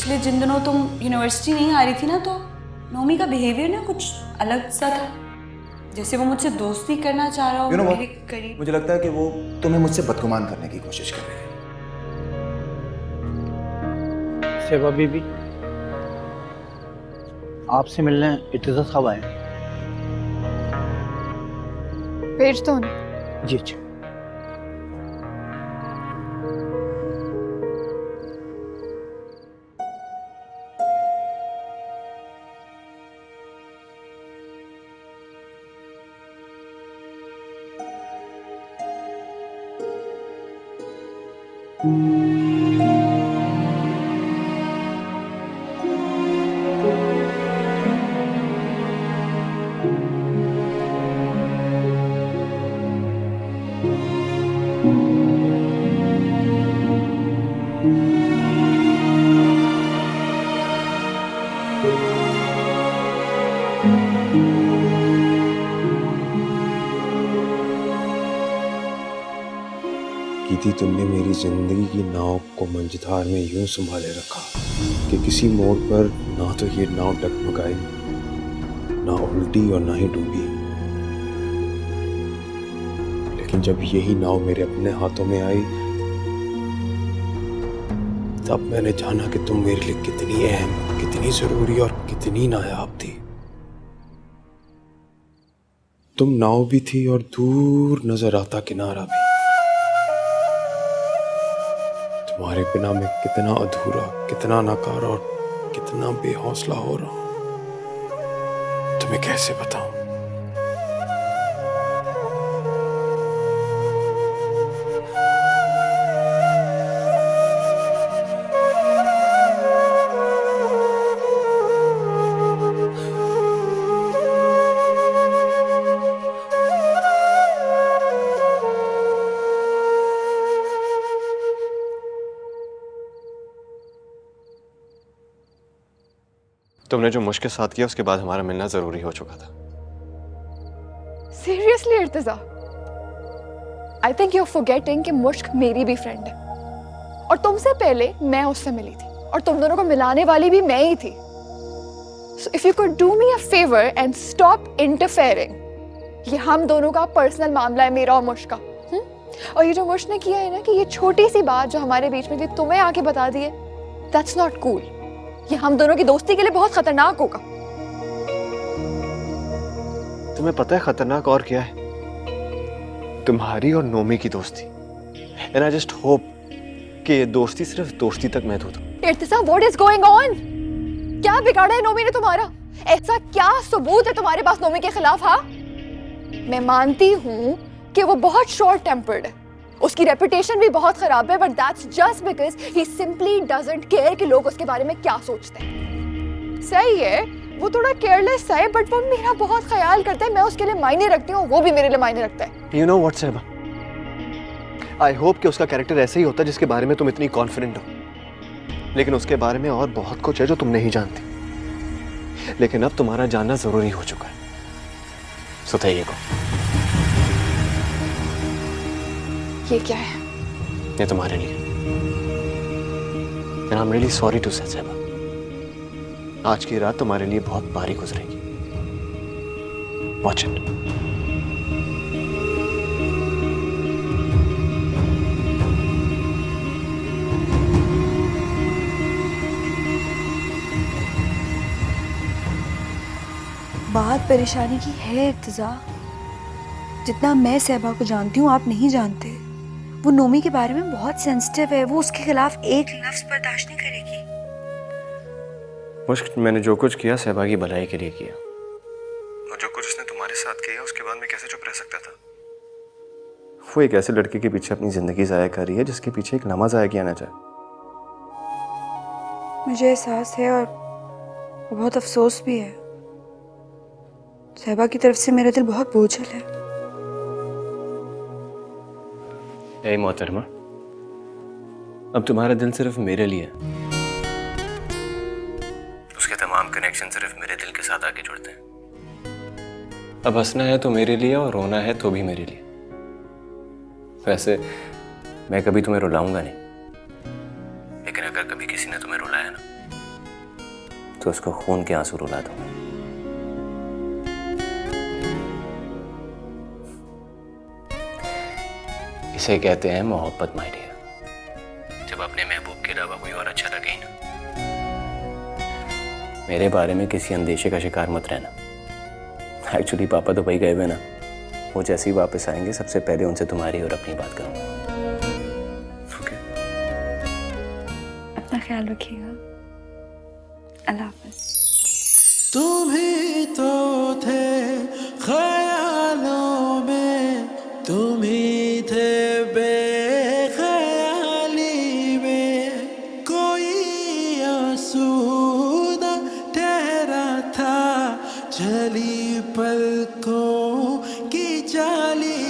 पिछले जिन दिनों तुम यूनिवर्सिटी नहीं आ रही थी ना, तो नोमी का बिहेवियर ना कुछ अलग सा था, जैसे वो मुझसे दोस्ती करना चाह रहा हो मेरे करीब। मुझे लगता है कि वो तुम्हें मुझसे बदगुमान करने की कोशिश कर रही है। सेवा बीबी, आपसे मिलने इर्तिजा साहब आए। भेज दो उन्हें। जी जी। कीती, तुमने मेरी जिंदगी की नाव को मंझधार में यूं संभाले रखा कि किसी मोड़ पर ना तो ये नाव डगमगाई, ना उल्टी और ना ही डूबी। लेकिन जब यही नाव मेरे अपने हाथों में आई, तब मैंने जाना कि तुम मेरे लिए कितनी अहम, कितनी जरूरी और कितनी नायाब थी। तुम नाव भी थी और दूर नजर आता किनारा भी। तुम्हारे बिना मैं कितना अधूरा, कितना नाकारा और कितना बेहौसला हो रहा हूं, तुम्हें कैसे बताऊं। तुमने जो मुश्किल साथ किया उसके बाद हमारा मिलना जरूरी हो चुका था। Seriously Irtiza, I think you are forgetting कि मुश्क मेरी भी फ्रेंड है और तुमसे पहले मैं उससे मिली थी और तुम दोनों को मिलाने वाली भी मैं ही थी। So if you could do me a favour and stop interfering. ये हम दोनों का पर्सनल मामला है, मेरा और मुश्क का। और ये जो मुश्क ने किया है ना कि ये छोटी सी बात जो हमारे बीच में थी तुम्हें आके बता दी है, दैट्स नॉट कूल। ये हम दोनों की दोस्ती के लिए बहुत खतरनाक होगा। तुम्हें पता है खतरनाक और क्या है? तुम्हारी और नोमी की दोस्ती। एंड आई जस्ट होप कि ये दोस्ती सिर्फ दोस्ती तक महदूद हो। इर्तिजा, व्हाट इज गोइंग ऑन? क्या बिगाड़ा है नोमी ने तुम्हारा? ऐसा क्या सबूत है तुम्हारे पास नोमी के खिलाफ? हाँ, मैं मानती हूँ कि वो बहुत शॉर्ट टेम्पर्ड है, उसकी रेपुटेशन भी बहुत खराब है, but that's just because he simply doesn't care कि लोग उसके बारे में क्या सोचते हैं। सही है, वो थोड़ा केयरलेस है, बट वो मेरा बहुत ख्याल करता है। मैं उसके लिए मायने रखती हूँ, वो भी मेरे लिए मायने रखता है। यू नो व्हाट सेबा, आई होप कि उसका कैरेक्टर ऐसे ही होता जिसके बारे में तुम इतनी कॉन्फिडेंट हो, लेकिन उसके बारे में और बहुत कुछ है जो तुम नहीं जानती। लेकिन अब तुम्हारा जानना जरूरी हो चुका है। सो there you go। ये क्या है? ये तुम्हारे लिए। And I'm really sorry to say, सेबा, आज की रात तुम्हारे लिए बहुत भारी गुजरेगी। Watch it। बात परेशानी की है इर्तिजा। जितना मैं सहबा को जानती हूँ आप नहीं जानते। वो नोमी के बारे में बहुत सेंसिटिव है, वो उसके खिलाफ एक लफ्ज बर्दाश्त नहीं करेगी। मुश्क, मैंने जो कुछ किया सहबा की भलाई के लिए किया, और जो कुछ उसने तुम्हारे साथ किया उसके बाद मैं कैसे चुप रह सकता था? वो एक ऐसे लड़के के पीछे अपनी जिंदगी जाया कर रही है जिसके पीछे एक लम्हा जाया किया ना चाहे। मुझे एहसास है और बहुत अफसोस भी है। सहबा की तरफ से मेरा दिल बहुत बोझल है। ए मोहतरमा, अब तुम्हारा दिल सिर्फ मेरे लिए है। उसके तमाम कनेक्शन सिर्फ मेरे दिल के साथ आके जुड़ते हैं। अब हंसना है तो मेरे लिए और रोना है तो भी मेरे लिए। वैसे मैं कभी तुम्हें रुलाऊंगा नहीं, लेकिन अगर कभी किसी ने तुम्हें रुलाया ना, तो उसको खून के आंसू रुला दूंगा। इसे कहते हैं मोहब्बत माय डियर। जब अपने महबूब के अलावा कोई और अच्छा लगे ही ना। मेरे बारे में किसी अंदेशे का शिकार मत रहना। एक्चुअली पापा दुबई गए हुए ना, वो जैसे ही वापस आएंगे सबसे पहले उनसे तुम्हारी और अपनी बात करूंगा। ओके? अपना ख्याल रखिएगा। अल्लाह हाफ़िज़। तुम ही तो थे ख्यालों में, तुम ही थे बेख्याली में, कोई आंसू न ठहरा था, चली पलकों की जाली